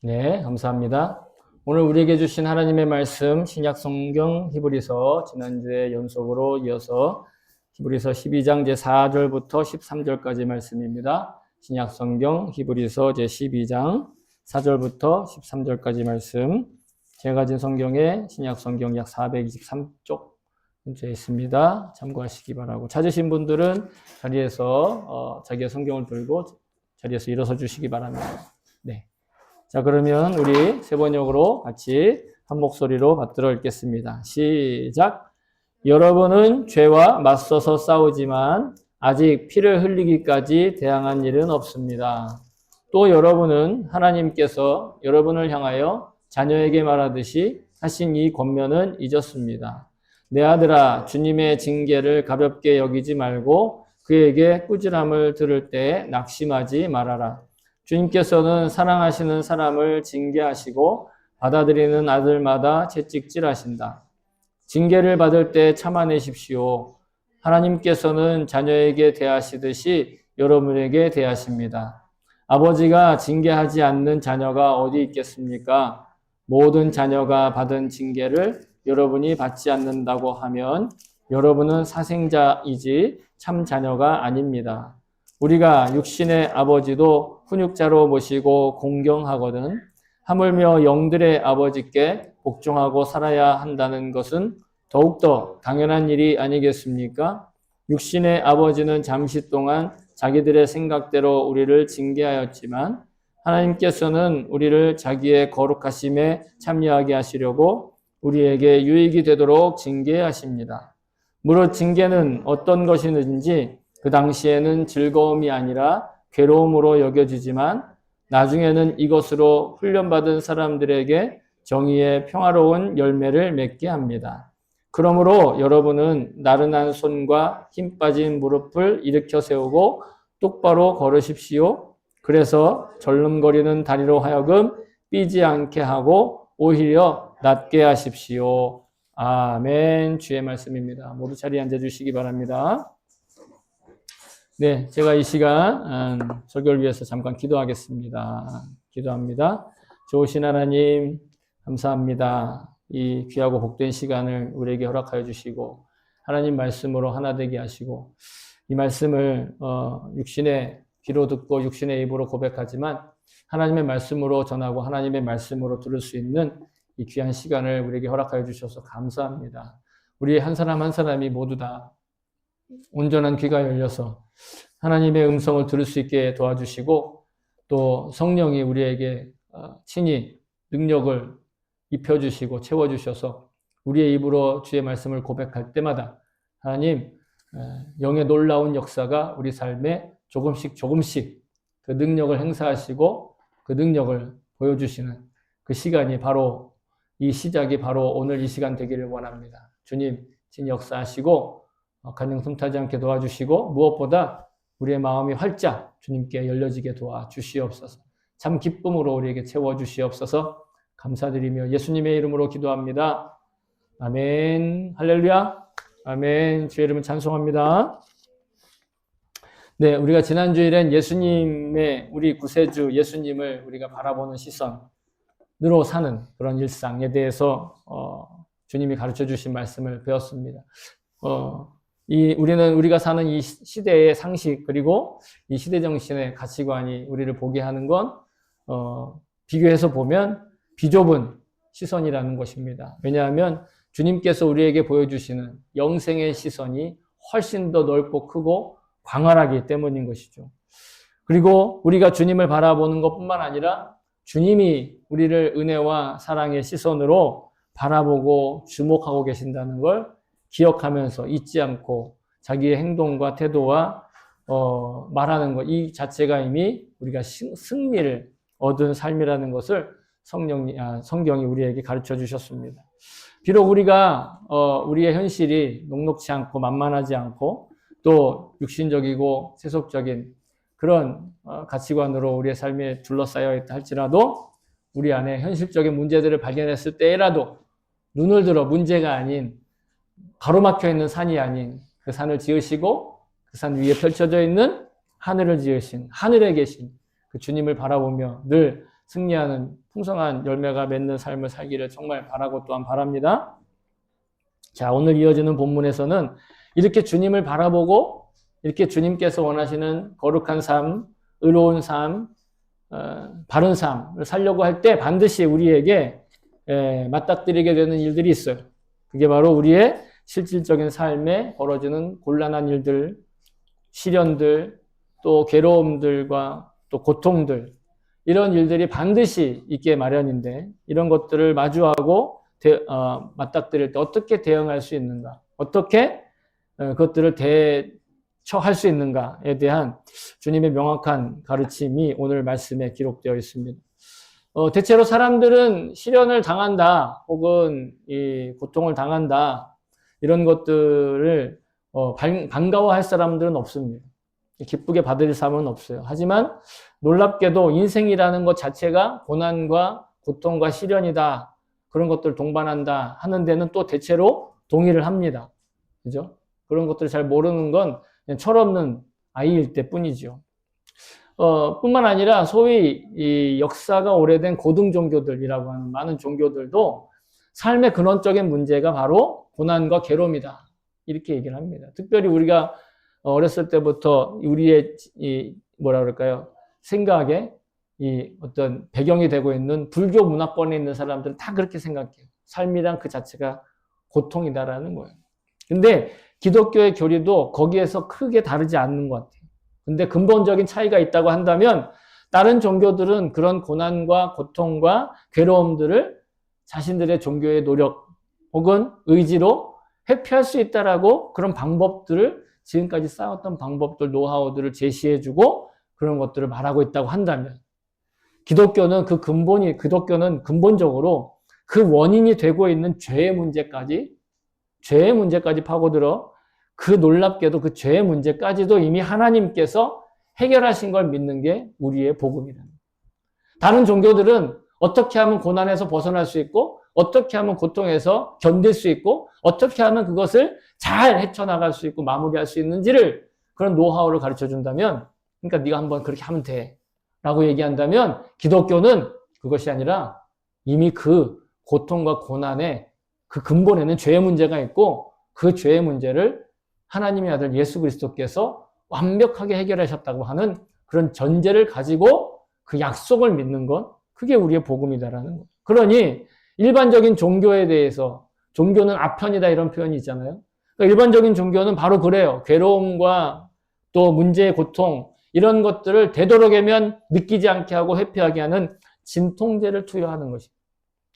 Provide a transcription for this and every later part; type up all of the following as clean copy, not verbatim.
네, 감사합니다. 오늘 우리에게 주신 하나님의 말씀, 신약 성경 히브리서 지난주에 연속으로 이어서 히브리서 12장 제4절부터 13절까지 말씀입니다. 신약 성경 히브리서 제12장 4절부터 13절까지 말씀. 제가 가진 성경에 신약 성경 약 423쪽 근처에 있습니다. 참고하시기 바라고. 찾으신 분들은 자리에서 자기의 성경을 들고 자리에서 일어서 주시기 바랍니다. 네. 자, 그러면 우리 세 번역으로 같이 한 목소리로 받들어 읽겠습니다. 시작. 여러분은 죄와 맞서서 싸우지만 아직 피를 흘리기까지 대항한 일은 없습니다. 또 여러분은 하나님께서 여러분을 향하여 자녀에게 말하듯이 하신 이 권면은 잊었습니다. 내 아들아, 주님의 징계를 가볍게 여기지 말고 그에게 꾸지람을 들을 때 낙심하지 말아라. 주님께서는 사랑하시는 사람을 징계하시고 받아들이는 아들마다 채찍질하신다. 징계를 받을 때 참아내십시오. 하나님께서는 자녀에게 대하시듯이 여러분에게 대하십니다. 아버지가 징계하지 않는 자녀가 어디 있겠습니까? 모든 자녀가 받은 징계를 여러분이 받지 않는다고 하면 여러분은 사생자이지 참 자녀가 아닙니다. 우리가 육신의 아버지도 훈육자로 모시고 공경하거든 하물며 영들의 아버지께 복종하고 살아야 한다는 것은 더욱더 당연한 일이 아니겠습니까? 육신의 아버지는 잠시 동안 자기들의 생각대로 우리를 징계하였지만 하나님께서는 우리를 자기의 거룩하심에 참여하게 하시려고 우리에게 유익이 되도록 징계하십니다. 무릇 징계는 어떤 것이든지 그 당시에는 즐거움이 아니라 괴로움으로 여겨지지만 나중에는 이것으로 훈련받은 사람들에게 정의의 평화로운 열매를 맺게 합니다. 그러므로 여러분은 나른한 손과 힘 빠진 무릎을 일으켜 세우고 똑바로 걸으십시오. 그래서 절름거리는 다리로 하여금 삐지 않게 하고 오히려 낫게 하십시오. 아멘. 주의 말씀입니다. 모두 자리에 앉아주시기 바랍니다. 네, 제가 이 시간 설교를 위해서 잠깐 기도하겠습니다. 기도합니다. 좋으신 하나님 감사합니다. 이 귀하고 복된 시간을 우리에게 허락하여 주시고 하나님 말씀으로 하나 되게 하시고 이 말씀을 육신의 귀로 듣고 육신의 입으로 고백하지만 하나님의 말씀으로 전하고 하나님의 말씀으로 들을 수 있는 이 귀한 시간을 우리에게 허락하여 주셔서 감사합니다. 우리 한 사람 한 사람이 모두 다 온전한 귀가 열려서 하나님의 음성을 들을 수 있게 도와주시고 또 성령이 우리에게 친히 능력을 입혀주시고 채워주셔서 우리의 입으로 주의 말씀을 고백할 때마다 하나님 영의 놀라운 역사가 우리 삶에 조금씩 그 능력을 행사하시고 그 능력을 보여주시는 그 시간이 바로 이 시작이 바로 오늘 이 시간 되기를 원합니다. 주님 친 역사하시고 간증 틈타지 않게 도와주시고 무엇보다 우리의 마음이 활짝 주님께 열려지게 도와주시옵소서. 참 기쁨으로 우리에게 채워주시옵소서. 감사드리며 예수님의 이름으로 기도합니다. 아멘. 할렐루야. 아멘. 주의 이름을 찬송합니다. 네, 우리가 지난 주일엔 예수님의 우리 구세주 예수님을 우리가 바라보는 시선으로 사는 그런 일상에 대해서 주님이 가르쳐 주신 말씀을 배웠습니다. 우리가 사는 이 시대의 상식 그리고 이 시대 정신의 가치관이 우리를 보게 하는 건 비교해서 보면 비좁은 시선이라는 것입니다. 왜냐하면 주님께서 우리에게 보여주시는 영생의 시선이 훨씬 더 넓고 크고 광활하기 때문인 것이죠. 그리고 우리가 주님을 바라보는 것뿐만 아니라 주님이 우리를 은혜와 사랑의 시선으로 바라보고 주목하고 계신다는 걸 기억하면서 잊지 않고 자기의 행동과 태도와 말하는 것, 이 자체가 이미 우리가 승리를 얻은 삶이라는 것을 성경이 우리에게 가르쳐 주셨습니다. 비록 우리가 우리의 현실이 녹록치 않고 만만하지 않고 또 육신적이고 세속적인 그런 가치관으로 우리의 삶에 둘러싸여 있다 할지라도 우리 안에 현실적인 문제들을 발견했을 때라도 눈을 들어 문제가 아닌 가로막혀 있는 산이 아닌 그 산을 지으시고 그 산 위에 펼쳐져 있는 하늘을 지으신 하늘에 계신 그 주님을 바라보며 늘 승리하는 풍성한 열매가 맺는 삶을 살기를 정말 바라고 또한 바랍니다. 자, 오늘 이어지는 본문에서는 이렇게 주님을 바라보고 이렇게 주님께서 원하시는 거룩한 삶, 의로운 삶, 바른 삶을 살려고 할 때 반드시 우리에게 맞닥뜨리게 되는 일들이 있어요. 그게 바로 우리의 실질적인 삶에 벌어지는 곤란한 일들, 시련들, 또 괴로움들과 또 고통들, 이런 일들이 반드시 있게 마련인데 이런 것들을 마주하고 맞닥뜨릴 때 어떻게 대응할 수 있는가, 어떻게 그것들을 대처할 수 있는가에 대한 주님의 명확한 가르침이 오늘 말씀에 기록되어 있습니다. 대체로 사람들은 시련을 당한다 혹은 이 고통을 당한다 이런 것들을 반가워할 사람들은 없습니다. 기쁘게 받을 사람은 없어요. 하지만 놀랍게도 인생이라는 것 자체가 고난과 고통과 시련이다, 그런 것들을 동반한다 하는 데는 또 대체로 동의를 합니다. 그죠? 그런 것들을 잘 모르는 건 그냥 철없는 아이일 때뿐이죠. 뿐만 아니라 소위 이 역사가 오래된 고등 종교들이라고 하는 많은 종교들도 삶의 근원적인 문제가 바로 고난과 괴로움이다, 이렇게 얘기를 합니다. 특별히 우리가 어렸을 때부터 우리의 뭐라 그럴까요? 생각에 이 어떤 배경이 되고 있는 불교 문화권에 있는 사람들은 다 그렇게 생각해요. 삶이란 그 자체가 고통이다라는 거예요. 근데 기독교의 교리도 거기에서 크게 다르지 않는 것 같아요. 근데 근본적인 차이가 있다고 한다면 다른 종교들은 그런 고난과 고통과 괴로움들을 자신들의 종교의 노력 혹은 의지로 회피할 수 있다라고 그런 방법들을 지금까지 쌓았던 방법들, 노하우들을 제시해주고 그런 것들을 말하고 있다고 한다면 기독교는 근본적으로 그 원인이 되고 있는 죄의 문제까지 파고들어 그 놀랍게도 그 죄의 문제까지도 이미 하나님께서 해결하신 걸 믿는 게 우리의 복음이랍니다. 다른 종교들은 어떻게 하면 고난에서 벗어날 수 있고 어떻게 하면 고통에서 견딜 수 있고 어떻게 하면 그것을 잘 헤쳐나갈 수 있고 마무리할 수 있는지를 그런 노하우를 가르쳐 준다면, 그러니까 네가 한번 그렇게 하면 돼 라고 얘기한다면 기독교는 그것이 아니라 이미 그 고통과 고난의 그 근본에는 죄의 문제가 있고 그 죄의 문제를 하나님의 아들 예수 그리스도께서 완벽하게 해결하셨다고 하는 그런 전제를 가지고 그 약속을 믿는 것, 그게 우리의 복음이다라는 거예요. 그러니 일반적인 종교에 대해서 종교는 아편이다 이런 표현이 있잖아요. 그러니까 일반적인 종교는 바로 그래요. 괴로움과 또 문제의 고통 이런 것들을 되도록이면 느끼지 않게 하고 회피하게 하는 진통제를 투여하는 것입니다.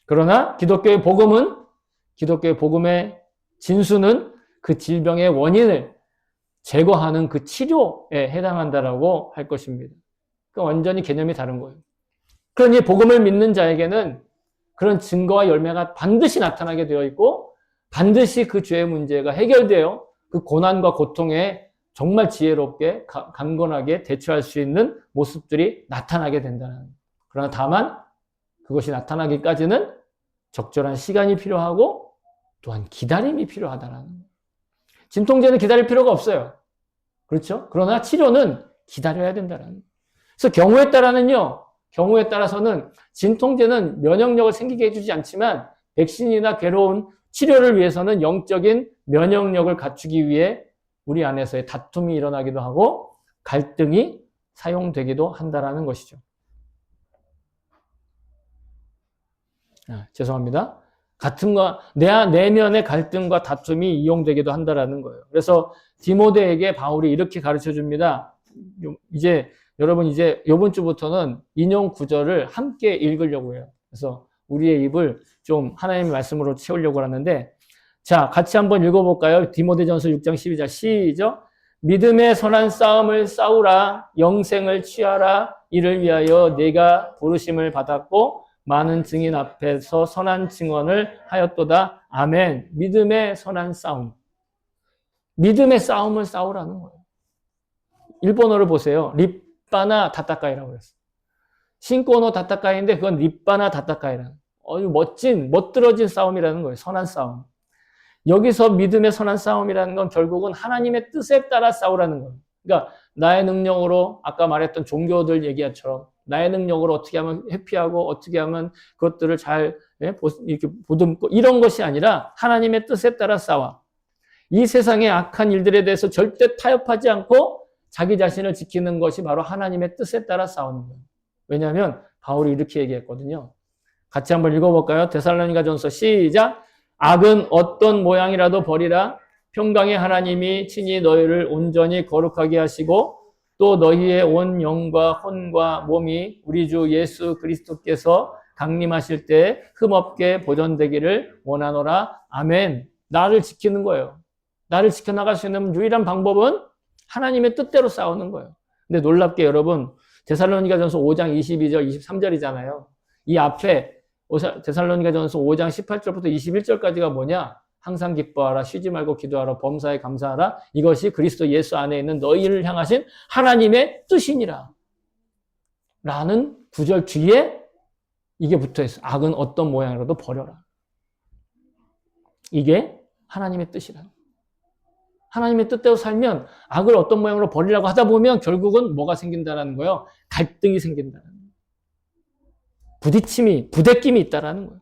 그러나 기독교의 복음의 진수는 그 질병의 원인을 제거하는 그 치료에 해당한다라고 할 것입니다. 그러니까 완전히 개념이 다른 거예요. 그러니 복음을 믿는 자에게는 그런 증거와 열매가 반드시 나타나게 되어 있고 반드시 그 죄의 문제가 해결되어 그 고난과 고통에 정말 지혜롭게 강건하게 대처할 수 있는 모습들이 나타나게 된다는 거예요. 그러나 다만 그것이 나타나기까지는 적절한 시간이 필요하고 또한 기다림이 필요하다는 거예요. 진통제는 기다릴 필요가 없어요. 그렇죠? 그러나 치료는 기다려야 된다는 거예요. 그래서 경우에 따라서는 진통제는 면역력을 생기게 해주지 않지만 백신이나 괴로운 치료를 위해서는 영적인 면역력을 갖추기 위해 우리 안에서의 다툼이 일어나기도 하고 갈등이 사용되기도 한다는 것이죠. 죄송합니다. 내면의 갈등과 다툼이 이용되기도 한다는 거예요. 그래서 디모데에게 바울이 이렇게 가르쳐 줍니다. 여러분 이번 주부터는 인용 구절을 함께 읽으려고 해요. 그래서 우리의 입을 좀 하나님의 말씀으로 채우려고 하는데, 자, 같이 한번 읽어볼까요? 디모데전서 6장 12절 시작. 믿음의 선한 싸움을 싸우라, 영생을 취하라, 이를 위하여 내가 부르심을 받았고 많은 증인 앞에서 선한 증언을 하였도다. 아멘. 믿음의 선한 싸움. 믿음의 싸움을 싸우라는 거예요. 일본어를 보세요. 립바나 다타카이라고 그랬어요. 신코노 다타카이인데 그건 립바나 다타카이라는 아주 멋들어진 싸움이라는 거예요. 선한 싸움. 여기서 믿음의 선한 싸움이라는 건 결국은 하나님의 뜻에 따라 싸우라는 거예요. 그러니까 나의 능력으로 아까 말했던 종교들 얘기처럼 나의 능력으로 어떻게 하면 회피하고 어떻게 하면 그것들을 잘 이렇게 보듬고 이런 것이 아니라 하나님의 뜻에 따라 싸워. 이 세상의 악한 일들에 대해서 절대 타협하지 않고 자기 자신을 지키는 것이 바로 하나님의 뜻에 따라 싸우는 거예요. 왜냐하면 바울이 이렇게 얘기했거든요. 같이 한번 읽어볼까요? 데살로니가전서 시작. 악은 어떤 모양이라도 버리라. 평강의 하나님이 친히 너희를 온전히 거룩하게 하시고 또 너희의 온 영과 혼과 몸이 우리 주 예수 그리스도께서 강림하실 때 흠없게 보존되기를 원하노라. 아멘. 나를 지키는 거예요. 나를 지켜나갈 수 있는 유일한 방법은 하나님의 뜻대로 싸우는 거예요. 근데 놀랍게 여러분, 데살로니가전서 5장 22절, 23절이잖아요. 이 앞에 데살로니가전서 5장 18절부터 21절까지가 뭐냐? 항상 기뻐하라, 쉬지 말고 기도하라, 범사에 감사하라. 이것이 그리스도 예수 안에 있는 너희를 향하신 하나님의 뜻이니라. 라는 구절 뒤에 이게 붙어 있어. 악은 어떤 모양이라도 버려라. 이게 하나님의 뜻이라. 하나님의 뜻대로 살면 악을 어떤 모양으로 버리려고 하다 보면 결국은 뭐가 생긴다는 거예요? 갈등이 생긴다는 거예요. 부딪힘이, 부대낌이 있다는 거예요.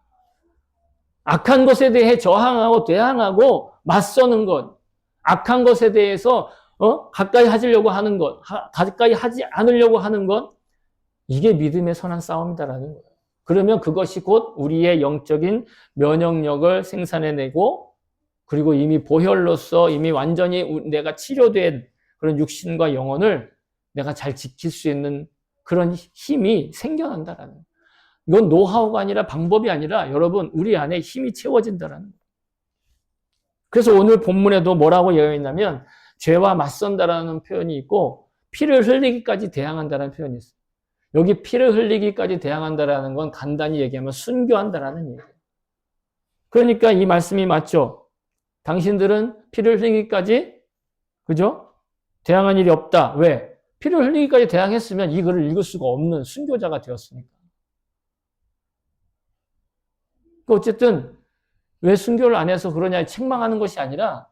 악한 것에 대해 저항하고 대항하고 맞서는 것, 악한 것에 대해서 가까이 하시려고 하는 것, 가까이 하지 않으려고 하는 것, 이게 믿음의 선한 싸움이다라는 거예요. 그러면 그것이 곧 우리의 영적인 면역력을 생산해내고 그리고 이미 보혈로서 이미 완전히 내가 치료된 그런 육신과 영혼을 내가 잘 지킬 수 있는 그런 힘이 생겨난다라는 거예요. 이건 노하우가 아니라 방법이 아니라 여러분 우리 안에 힘이 채워진다라는 거예요. 그래서 오늘 본문에도 뭐라고 되어 있냐면 죄와 맞선다라는 표현이 있고 피를 흘리기까지 대항한다라는 표현이 있어요. 여기 피를 흘리기까지 대항한다라는 건 간단히 얘기하면 순교한다라는 얘기예요. 그러니까 이 말씀이 맞죠? 당신들은 피를 흘리기까지 그죠? 대항한 일이 없다. 왜? 피를 흘리기까지 대항했으면 이 글을 읽을 수가 없는 순교자가 되었으니까. 어쨌든 왜 순교를 안 해서 그러냐 책망하는 것이 아니라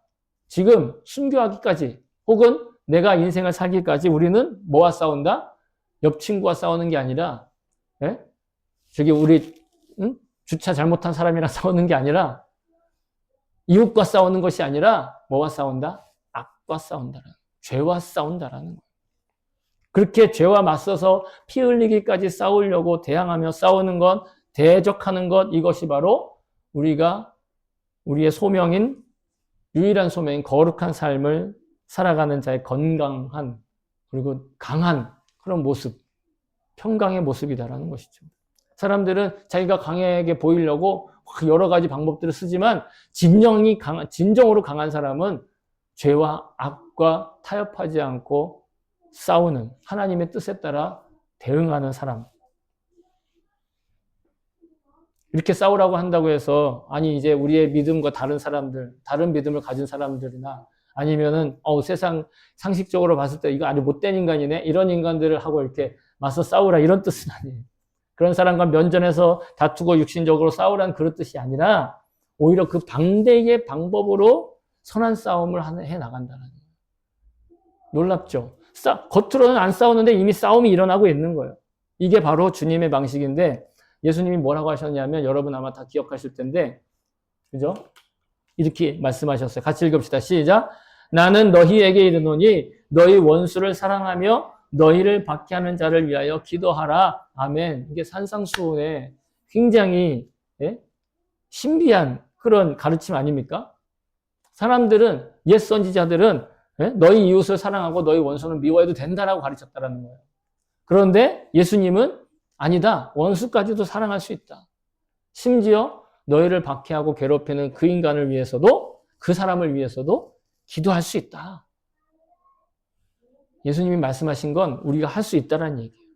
지금 순교하기까지 혹은 내가 인생을 살기까지 우리는 뭐와 싸운다? 옆 친구와 싸우는 게 아니라 저기 우리 주차 잘못한 사람이랑 싸우는 게 아니라 이웃과 싸우는 것이 아니라 뭐와 싸운다? 악과 싸운다라는 죄와 싸운다라는 거예요. 그렇게 죄와 맞서서 피 흘리기까지 싸우려고 대항하며 싸우는 것, 대적하는 것, 이것이 바로 우리의 소명인 유일한 소명인 거룩한 삶을 살아가는 자의 건강한 그리고 강한 그런 모습, 평강의 모습이다라는 것이죠. 사람들은 자기가 강하게 보이려고 여러 가지 방법들을 쓰지만 진정으로 강한 사람은 죄와 악과 타협하지 않고 싸우는 하나님의 뜻에 따라 대응하는 사람. 이렇게 싸우라고 한다고 해서 아니 이제 우리의 믿음과 다른 사람들, 다른 믿음을 가진 사람들이나 아니면은 세상 상식적으로 봤을 때 이거 아주 못된 인간이네 이런 인간들을 하고 이렇게 맞서 싸우라 이런 뜻은 아니에요. 그런 사람과 면전에서 다투고 육신적으로 싸우라는 그런 뜻이 아니라 오히려 그 반대의 방법으로 선한 싸움을 해 나간다는 거예요. 놀랍죠? 겉으로는 안 싸우는데 이미 싸움이 일어나고 있는 거예요. 이게 바로 주님의 방식인데 예수님이 뭐라고 하셨냐면 여러분 아마 다 기억하실 텐데 그죠? 이렇게 말씀하셨어요. 같이 읽읍시다. 시작. 나는 너희에게 이르노니 너희 원수를 사랑하며 너희를 박해하는 자를 위하여 기도하라. 아멘. 이게 산상수훈의 굉장히 신비한 그런 가르침 아닙니까? 사람들은 옛 선지자들은 너희 이웃을 사랑하고 너희 원수는 미워해도 된다라고 가르쳤다라는 거예요. 그런데 예수님은 아니다. 원수까지도 사랑할 수 있다. 심지어 너희를 박해하고 괴롭히는 그 인간을 위해서도 그 사람을 위해서도 기도할 수 있다. 예수님이 말씀하신 건 우리가 할 수 있다는 얘기예요.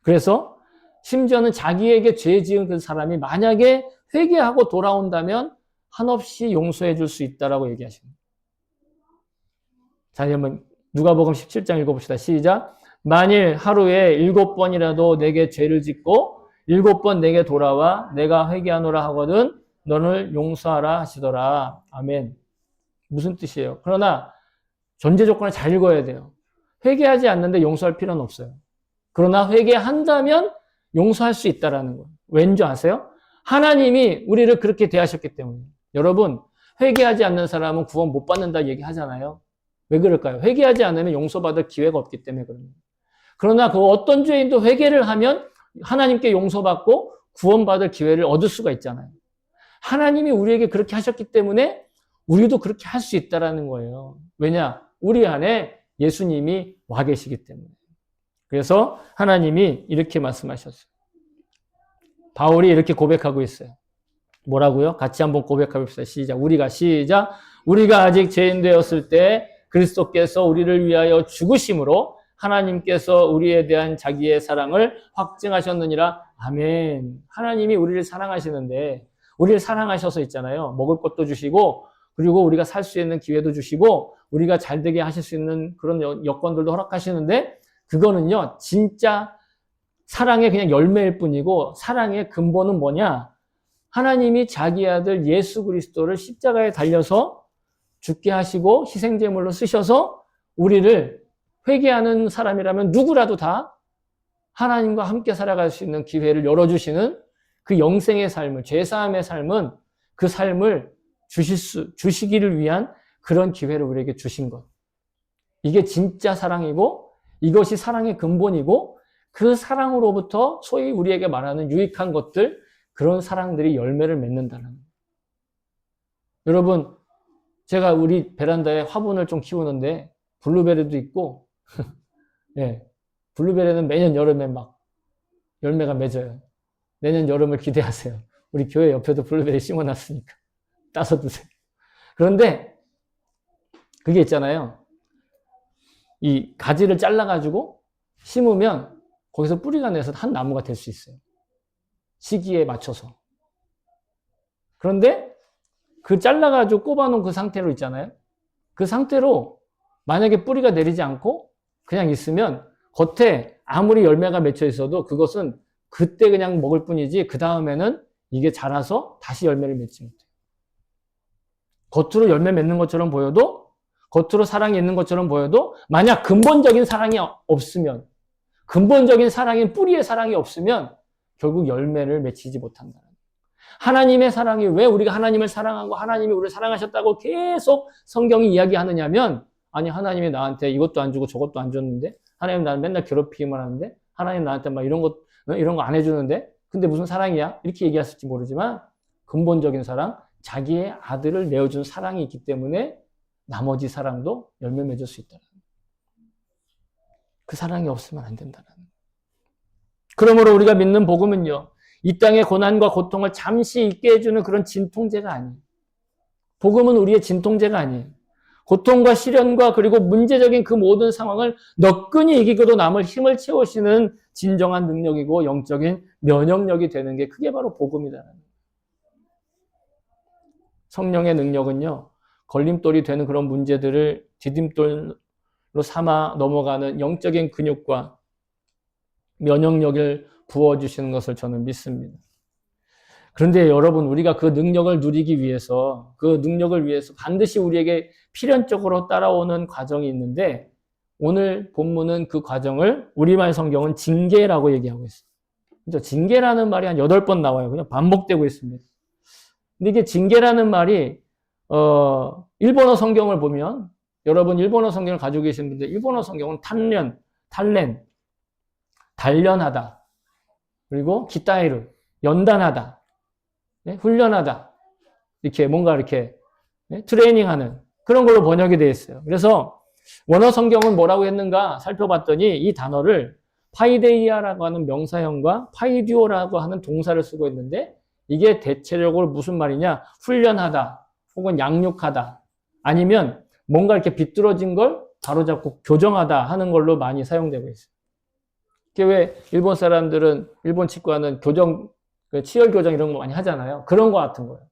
그래서 심지어는 자기에게 죄 지은 그 사람이 만약에 회개하고 돌아온다면 한없이 용서해 줄 수 있다라고 얘기하십니다. 자, 한번 누가복음 17장 읽어봅시다. 시작. 만일 하루에 7번이라도 내게 죄를 짓고 7번 내게 돌아와 내가 회개하노라 하거든 너를 용서하라 하시더라. 아멘. 무슨 뜻이에요? 그러나 전제 조건을 잘 읽어야 돼요. 회개하지 않는데 용서할 필요는 없어요. 그러나 회개한다면 용서할 수 있다라는 거예요. 왠지 아세요? 하나님이 우리를 그렇게 대하셨기 때문에. 여러분, 회개하지 않는 사람은 구원 못 받는다 얘기하잖아요. 왜 그럴까요? 회개하지 않으면 용서받을 기회가 없기 때문에 그럽니다. 그러나 그 어떤 죄인도 회개를 하면 하나님께 용서받고 구원받을 기회를 얻을 수가 있잖아요. 하나님이 우리에게 그렇게 하셨기 때문에 우리도 그렇게 할 수 있다라는 거예요. 왜냐? 우리 안에 예수님이 와 계시기 때문에. 그래서 하나님이 이렇게 말씀하셨어요. 바울이 이렇게 고백하고 있어요. 뭐라고요? 같이 한번 고백해봅시다. 시작. 우리가 아직 죄인 되었을 때 그리스도께서 우리를 위하여 죽으심으로 하나님께서 우리에 대한 자기의 사랑을 확증하셨느니라. 아멘. 하나님이 우리를 사랑하시는데 우리를 사랑하셔서 있잖아요. 먹을 것도 주시고 그리고 우리가 살 수 있는 기회도 주시고 우리가 잘 되게 하실 수 있는 그런 여건들도 허락하시는데 그거는요. 진짜 사랑의 그냥 열매일 뿐이고 사랑의 근본은 뭐냐? 하나님이 자기 아들 예수 그리스도를 십자가에 달려서 죽게 하시고 희생제물로 쓰셔서 우리를 회개하는 사람이라면 누구라도 다 하나님과 함께 살아갈 수 있는 기회를 열어주시는 그 영생의 삶을, 죄사함의 삶은 그 삶을 주시기를 위한 그런 기회를 우리에게 주신 것. 이게 진짜 사랑이고 이것이 사랑의 근본이고 그 사랑으로부터 소위 우리에게 말하는 유익한 것들, 그런 사랑들이 열매를 맺는다는 거예요. 여러분, 제가 우리 베란다에 화분을 좀 키우는데 블루베리도 있고 예, 블루베리는 매년 여름에 막 열매가 맺어요. 내년 여름을 기대하세요. 우리 교회 옆에도 블루베리 심어놨으니까 따서 드세요. 그런데 그게 있잖아요. 이 가지를 잘라가지고 심으면 거기서 뿌리가 내서 한 나무가 될 수 있어요. 시기에 맞춰서. 그런데 그 잘라가지고 꼽아놓은 그 상태로 있잖아요. 그 상태로 만약에 뿌리가 내리지 않고 그냥 있으면 겉에 아무리 열매가 맺혀 있어도 그것은 그때 그냥 먹을 뿐이지 그 다음에는 이게 자라서 다시 열매를 맺지 못해요. 겉으로 열매 맺는 것처럼 보여도 겉으로 사랑이 있는 것처럼 보여도 만약 근본적인 사랑이 없으면 근본적인 사랑인 뿌리의 사랑이 없으면 결국 열매를 맺히지 못한다. 하나님의 사랑이 왜 우리가 하나님을 사랑하고 하나님이 우리를 사랑하셨다고 계속 성경이 이야기하느냐면 아니 하나님이 나한테 이것도 안 주고 저것도 안 줬는데 하나님 나를 맨날 괴롭히기만 하는데 하나님 나한테 막 이런 거 안 해주는데 근데 무슨 사랑이야? 이렇게 얘기했을지 모르지만 근본적인 사랑, 자기의 아들을 내어준 사랑이 있기 때문에 나머지 사랑도 열매 맺을 수 있다. 그 사랑이 없으면 안 된다는. 그러므로 우리가 믿는 복음은요. 이 땅의 고난과 고통을 잠시 잊게 해주는 그런 진통제가 아니에요. 복음은 우리의 진통제가 아니에요. 고통과 시련과 그리고 문제적인 그 모든 상황을 너끈히 이기고도 남을 힘을 채우시는 진정한 능력이고 영적인 면역력이 되는 게 그게 바로 복음이다. 성령의 능력은요. 걸림돌이 되는 그런 문제들을 디딤돌로 삼아 넘어가는 영적인 근육과 면역력을 부어주시는 것을 저는 믿습니다. 그런데 여러분, 우리가 그 능력을 누리기 위해서, 그 능력을 위해서 반드시 우리에게 필연적으로 따라오는 과정이 있는데, 오늘 본문은 그 과정을 우리말 성경은 징계라고 얘기하고 있어요. 그죠? 징계라는 말이 한 8번 나와요. 그냥 반복되고 있습니다. 근데 이게 징계라는 말이, 일본어 성경을 보면, 여러분 일본어 성경을 가지고 계신 분들, 일본어 성경은 단련하다. 그리고 기타이루, 연단하다. 네? 훈련하다. 이렇게 뭔가 이렇게 네? 트레이닝하는 그런 걸로 번역이 되어 있어요. 그래서 원어 성경은 뭐라고 했는가 살펴봤더니 이 단어를 파이데이아라고 하는 명사형과 파이듀오라고 하는 동사를 쓰고 있는데 이게 대체적으로 무슨 말이냐? 훈련하다 혹은 양육하다 아니면 뭔가 이렇게 비뚤어진 걸 바로잡고 교정하다 하는 걸로 많이 사용되고 있어요. 왜 일본 사람들은 일본 치과는 치열 교정 이런 거 많이 하잖아요. 그런 거 같은 거예요.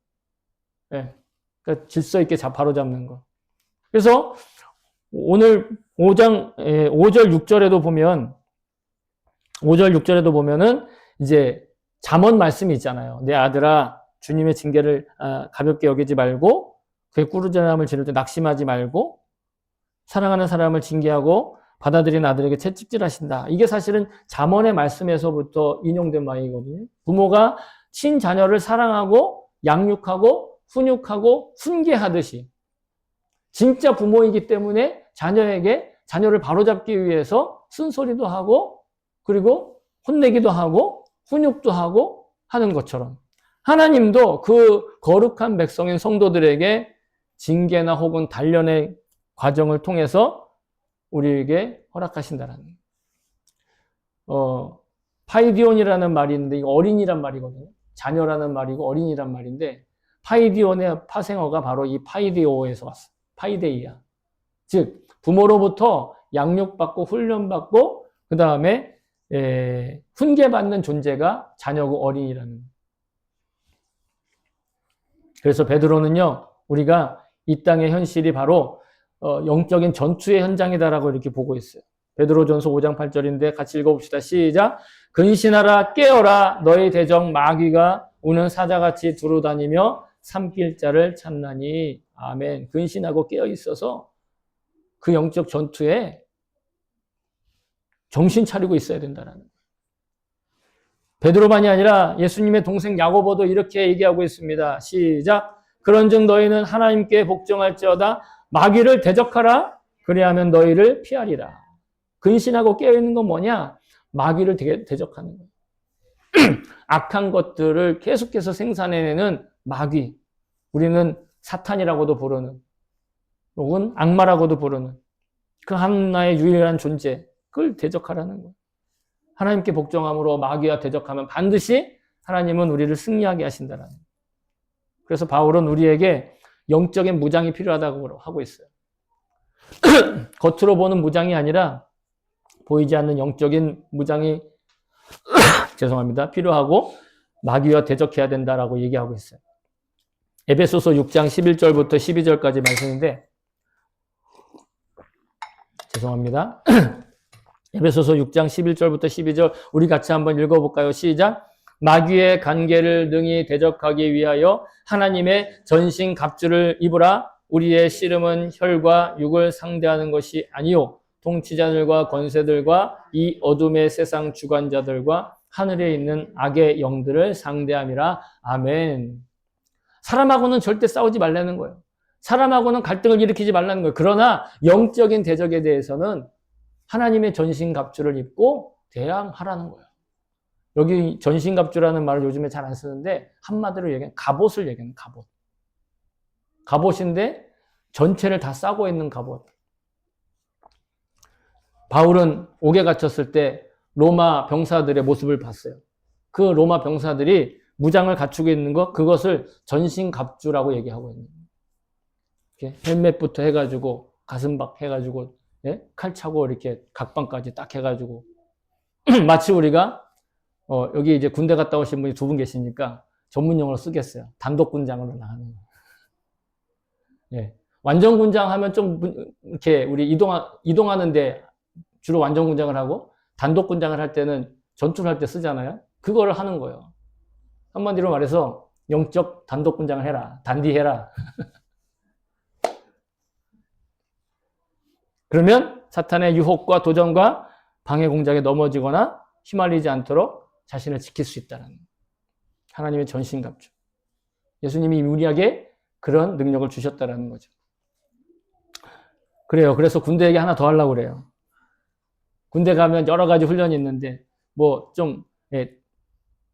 네. 그러니까 질서 있게 바로잡는 거. 그래서 오늘 5절 6절에도 보면 5절 6절에도 보면은 이제 잠언 말씀이 있잖아요. 내 아들아 주님의 징계를 가볍게 여기지 말고 그의 꾸짖음을 지를 때 낙심하지 말고 사랑하는 사람을 징계하고 받아들인 아들에게 채찍질하신다. 이게 사실은 잠언의 말씀에서부터 인용된 말이거든요. 부모가 친자녀를 사랑하고 양육하고 훈육하고 훈계하듯이 진짜 부모이기 때문에 자녀를 바로잡기 위해서 쓴소리도 하고 그리고 혼내기도 하고 훈육도 하고 하는 것처럼 하나님도 그 거룩한 백성인 성도들에게 징계나 혹은 단련의 과정을 통해서 우리에게 허락하신다라는 파이디온이라는 말이 있는데 이거 어린이란 말이거든요. 자녀라는 말이고 어린이란 말인데 파이디온의 파생어가 바로 이 파이디오에서 왔어요. 파이데이야. 즉 부모로부터 양육받고 훈련받고 그 다음에 훈계받는 존재가 자녀고 어린이라는. 그래서 베드로는요, 우리가 이 땅의 현실이 바로 영적인 전투의 현장이다라고 이렇게 보고 있어요. 베드로전서 5장 8절인데 같이 읽어봅시다. 시작. 근신하라 깨어라 너희 대적 마귀가 우는 사자같이 두루다니며 삼킬 자를 찾나니. 아멘. 근신하고 깨어 있어서 그 영적 전투에 정신 차리고 있어야 된다라는 거예요. 베드로만이 아니라 예수님의 동생 야고보도 이렇게 얘기하고 있습니다. 시작. 그런즉 너희는 하나님께 복종할지어다 마귀를 대적하라. 그리하면 너희를 피하리라. 근신하고 깨어있는 건 뭐냐? 마귀를 대적하는 거예요. 악한 것들을 계속해서 생산해내는 마귀. 우리는 사탄이라고도 부르는 혹은 악마라고도 부르는 그 하나의 유일한 존재, 그걸 대적하라는 거예요. 하나님께 복종함으로 마귀와 대적하면 반드시 하나님은 우리를 승리하게 하신다는 거예요. 그래서 바울은 우리에게 영적인 무장이 필요하다고 하고 있어요. 겉으로 보는 무장이 아니라 보이지 않는 영적인 무장이 죄송합니다. 필요하고 마귀와 대적해야 된다라고 얘기하고 있어요. 에베소서 6장 11절부터 12절까지 말씀인데 죄송합니다. 에베소서 6장 11절부터 12절 우리 같이 한번 읽어볼까요? 시작. 마귀의 관계를 능히 대적하기 위하여 하나님의 전신 갑주를 입으라. 우리의 씨름은 혈과 육을 상대하는 것이 아니요 통치자들과 권세들과 이 어둠의 세상 주관자들과 하늘에 있는 악의 영들을 상대함이라. 아멘. 사람하고는 절대 싸우지 말라는 거예요. 사람하고는 갈등을 일으키지 말라는 거예요. 그러나 영적인 대적에 대해서는 하나님의 전신갑주를 입고 대항하라는 거예요. 여기 전신갑주라는 말을 요즘에 잘 안 쓰는데 한마디로 얘기하면 갑옷을 얘기하는 갑옷. 갑옷인데 전체를 다 싸고 있는 갑옷. 바울은 옥에 갇혔을 때 로마 병사들의 모습을 봤어요. 그 로마 병사들이 무장을 갖추고 있는 것, 그것을 전신갑주라고 얘기하고 있는 거예요. 이렇게 헬멧부터 해가지고 가슴박 해가지고 예? 칼 차고 이렇게 각방까지 딱 해가지고 마치 우리가 여기 이제 군대 갔다 오신 분이 2분 계시니까 전문용어로 쓰겠어요. 단독군장으로 나가는 거예요. 예. 완전군장 하면 좀 이렇게 우리 이동하는데 주로 완전군장을 하고 단독군장을 할 때는 전투를 할 때 쓰잖아요. 그거를 하는 거예요. 한마디로 말해서 영적 단독군장을 해라. 단디해라. 그러면 사탄의 유혹과 도전과 방해 공작에 넘어지거나 휘말리지 않도록 자신을 지킬 수 있다는 하나님의 전신갑주. 예수님이 우리에게 그런 능력을 주셨다는 거죠. 그래요. 그래서 군대 얘기 하나 더 하려고 그래요. 군대 가면 여러 가지 훈련이 있는데 뭐 좀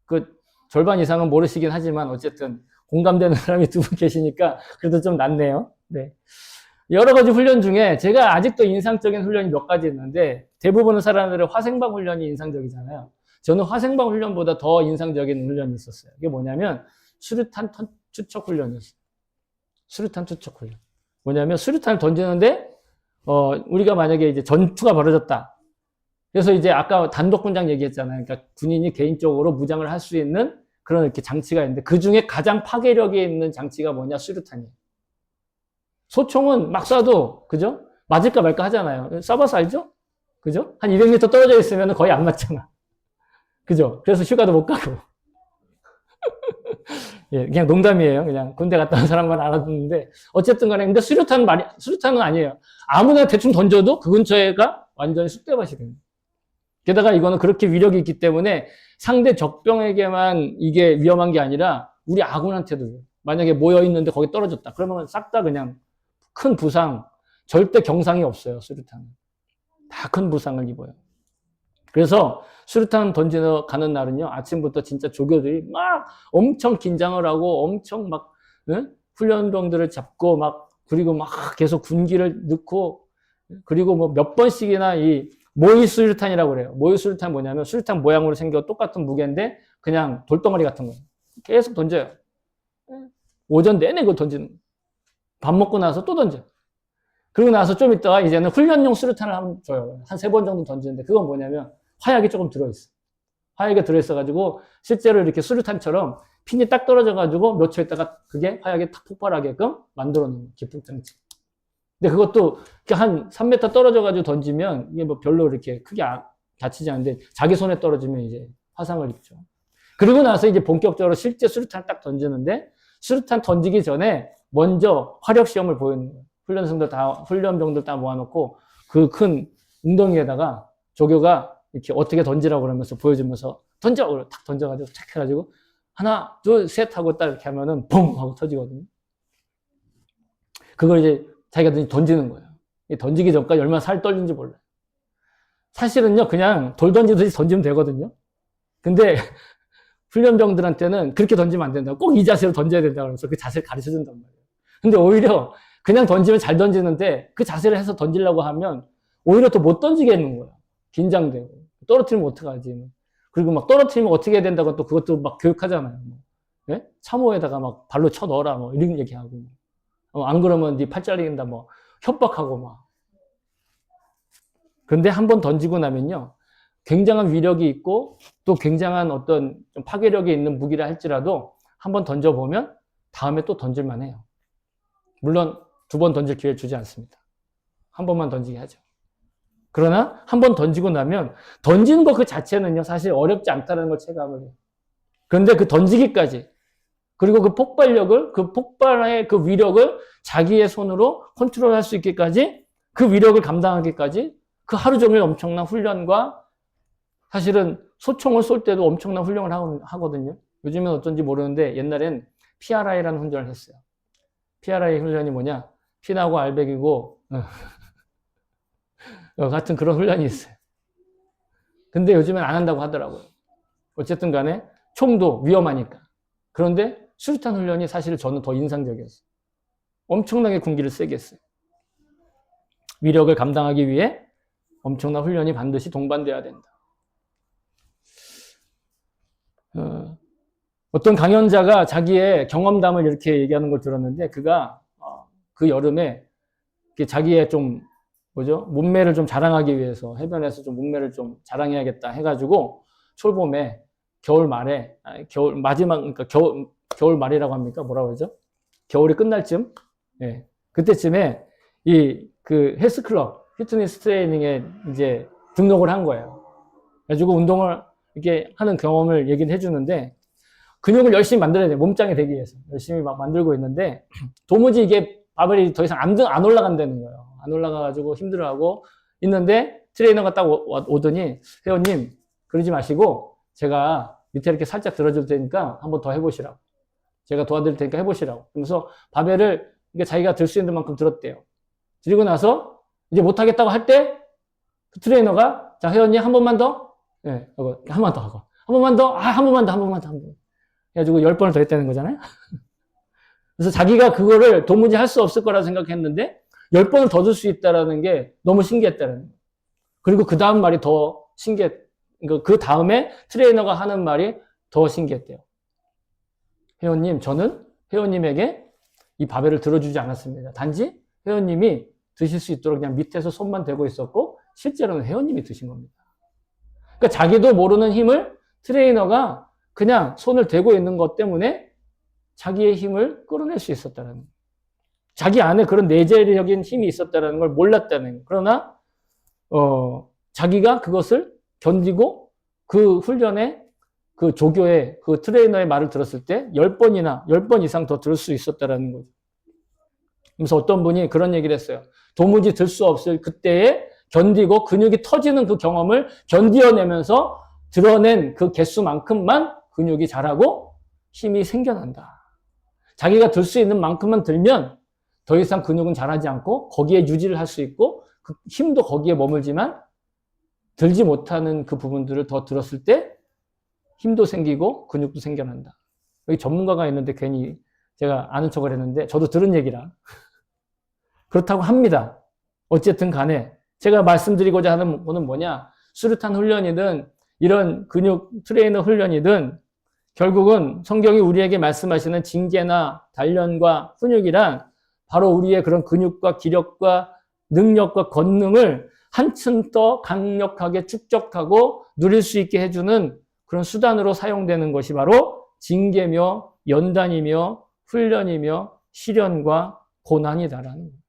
그 절반 이상은 모르시긴 하지만 어쨌든 공감되는 사람이 2분 계시니까 그래도 좀 낫네요. 네. 여러 가지 훈련 중에 제가 아직도 인상적인 훈련이 몇 가지 있는데 대부분의 사람들은 화생방 훈련이 인상적이잖아요. 저는 화생방 훈련보다 더 인상적인 훈련이 있었어요. 이게 뭐냐면 수류탄 투척 훈련이었어요. 수류탄 투척 훈련. 뭐냐면 수류탄을 던지는데 우리가 만약에 이제 전투가 벌어졌다. 그래서 이제 아까 단독군장 얘기했잖아요. 그러니까 군인이 개인적으로 무장을 할 수 있는 그런 이렇게 장치가 있는데 그 중에 가장 파괴력이 있는 장치가 뭐냐? 수류탄이에요. 소총은 막 쏴도 그죠? 맞을까 말까 하잖아요. 쏴봐서 알죠? 그죠? 한 200m 떨어져 있으면 거의 안 맞잖아. 그죠? 그래서 휴가도 못 가고. 예, 그냥 농담이에요. 그냥 군대 갔다 온 사람만 알아듣는데 어쨌든 간에 근데 수류탄은 아니에요. 아무나 대충 던져도 그 근처에가 완전히 쑥대밭이 됩니다. 게다가 이거는 그렇게 위력이 있기 때문에 상대 적병에게만 이게 위험한 게 아니라 우리 아군한테도 만약에 모여 있는데 거기 떨어졌다. 그러면 싹 다 그냥 큰 부상, 절대 경상이 없어요. 수류탄은. 다 큰 부상을 입어요. 그래서 수류탄 던지러 가는 날은요, 아침부터 진짜 조교들이 막 엄청 긴장을 하고 엄청 막, 응? 훈련병들을 잡고 막, 그리고 막 계속 군기를 넣고, 그리고 뭐 몇 번씩이나 이 모의 수류탄이라고 그래요. 모의 수류탄 뭐냐면 수류탄 모양으로 생겨 똑같은 무게인데 그냥 돌덩어리 같은 거예요. 계속 던져요. 오전 내내 그거 던지는 거예요. 밥 먹고 나서 또 던져요. 그러고 나서 좀 있다가 이제는 훈련용 수류탄을 한번 줘요. 한 3번 정도 던지는데 그건 뭐냐면 화약이 조금 들어있어. 화약이 들어있어가지고 실제로 이렇게 수류탄처럼 핀이 딱 떨어져가지고 몇 초 있다가 그게 화약이 탁 폭발하게끔 만들어놓는 기폭장치. 근데 그것도 한 3m 떨어져가지고 던지면 이게 뭐 별로 이렇게 크게 다치지 않는데 자기 손에 떨어지면 이제 화상을 입죠. 그리고 나서 이제 본격적으로 실제 수류탄 딱 던지는데 수류탄 던지기 전에 먼저 화력 시험을 보이는 거예요. 훈련병들 다 모아놓고 그 큰 웅덩이에다가 조교가 이렇게 어떻게 던지라고 그러면서 보여주면서 던져! 탁 던져가지고 착 해가지고 하나, 둘, 셋 하고 딱 이렇게 하면은 봉! 하고 터지거든요. 그걸 이제 자기가 던지는 거예요. 던지기 전까지 얼마나 살 떨리는지 몰라요. 사실은요, 그냥 돌 던지듯이 던지면 되거든요. 근데 훈련병들한테는 그렇게 던지면 안 된다고 꼭 이 자세로 던져야 된다고 그러면서 그 자세를 가르쳐 준단 말이에요. 근데 오히려 그냥 던지면 잘 던지는데 그 자세를 해서 던지려고 하면 오히려 더 못 던지게 하는 거야. 긴장되고. 떨어뜨리면 어떡하지. 그리고 막 떨어뜨리면 어떻게 해야 된다고 또 그것도 막 교육하잖아요. 네? 참호에다가 막 발로 쳐 넣어라 뭐 이런 얘기하고. 안 그러면 네 팔 잘린다 뭐 협박하고 막. 근데 한번 던지고 나면요. 굉장한 위력이 있고 또 굉장한 어떤 좀 파괴력이 있는 무기라 할지라도 한번 던져보면 다음에 또 던질만 해요. 물론 2번 던질 기회를 주지 않습니다. 한 번만 던지게 하죠. 그러나 한 번 던지고 나면 던지는 것 그 자체는요 사실 어렵지 않다는 걸 체감을 해요. 그런데 그 던지기까지 그리고 그 폭발력을 그 폭발의 그 위력을 자기의 손으로 컨트롤할 수 있기까지 그 위력을 감당하기까지 그 하루 종일 엄청난 훈련과 사실은 소총을 쏠 때도 엄청난 훈련을 하거든요. 요즘은 어떤지 모르는데 옛날엔 PRI라는 훈련을 했어요. PRI 훈련이 뭐냐? 피나고 알배기고 같은 그런 훈련이 있어요. 근데 요즘엔 안 한다고 하더라고요. 어쨌든 간에 총도 위험하니까. 그런데 수류탄 훈련이 사실 저는 더 인상적이었어요. 엄청나게 군기를 세게 했어요. 위력을 감당하기 위해 엄청난 훈련이 반드시 동반돼야 된다. 어떤 강연자가 자기의 경험담을 이렇게 얘기하는 걸 들었는데 그가 그 여름에 자기의 좀 몸매를 좀 자랑하기 위해서 해변에서 좀 몸매를 좀 자랑해야겠다 해가지고 철봄에 겨울 말에 마지막 그러니까 겨울 말이라고 합니까? 뭐라고 그러죠? 겨울이 끝날 쯤? 예. 그때쯤에 그 헬스클럽 피트니스 트레이닝에 이제 등록을 한 거예요. 그래가지고 운동을 이렇게 하는 경험을 얘기를 해주는데 근육을 열심히 만들어야 돼. 몸짱이 되기 위해서. 열심히 막 만들고 있는데 도무지 이게 바벨이 더 이상 안 올라간다는 거예요. 안 올라가가지고 힘들어하고 있는데 트레이너가 딱 오더니 회원님 그러지 마시고 제가 밑에 이렇게 살짝 들어줄 테니까 한번 더 해보시라고. 제가 도와드릴 테니까 해보시라고. 그러면서 바벨을 이게 자기가 들 수 있는 만큼 들었대요. 들고 나서 이제 못하겠다고 할 때 그 트레이너가 자 회원님 한 번만 더 한 번만 더 하고 한 번만 더 한 번만 더 해가지고 10번을 더 했다는 거잖아요. 그래서 자기가 그거를 도무지 할 수 없을 거라 생각했는데 10번을 더 줄 수 있다는 게 너무 신기했다는 거예요. 그리고 그 다음 말이 더 그 다음에 트레이너가 하는 말이 더 신기했대요. 회원님, 저는 회원님에게 이 바벨을 들어주지 않았습니다. 단지 회원님이 드실 수 있도록 그냥 밑에서 손만 대고 있었고 실제로는 회원님이 드신 겁니다. 그러니까 자기도 모르는 힘을 트레이너가 그냥 손을 대고 있는 것 때문에 자기의 힘을 끌어낼 수 있었다는 거예요. 자기 안에 그런 내재적인 힘이 있었다는 걸 몰랐다는 거예요. 그러나 자기가 그것을 견디고 그 훈련에 그 조교의 그 트레이너의 말을 들었을 때 10번 이상 더 들을 수 있었다는 거죠. 그래서 어떤 분이 그런 얘기를 했어요. 도무지 들 수 없을 그때의 견디고 근육이 터지는 그 경험을 견디어내면서 드러낸 그 개수만큼만 근육이 자라고 힘이 생겨난다. 자기가 들 수 있는 만큼만 들면 더 이상 근육은 자라지 않고 거기에 유지를 할 수 있고 그 힘도 거기에 머물지만 들지 못하는 그 부분들을 더 들었을 때 힘도 생기고 근육도 생겨난다. 여기 전문가가 있는데 괜히 제가 아는 척을 했는데 저도 들은 얘기라. 그렇다고 합니다. 어쨌든 간에 제가 말씀드리고자 하는 거는 뭐냐. 수류탄 훈련이든 이런 근육 트레이너 훈련이든 결국은 성경이 우리에게 말씀하시는 징계나 단련과 훈육이란 바로 우리의 그런 근육과 기력과 능력과 권능을 한층 더 강력하게 축적하고 누릴 수 있게 해주는 그런 수단으로 사용되는 것이 바로 징계며 연단이며 훈련이며 시련과 고난이다라는 거예요.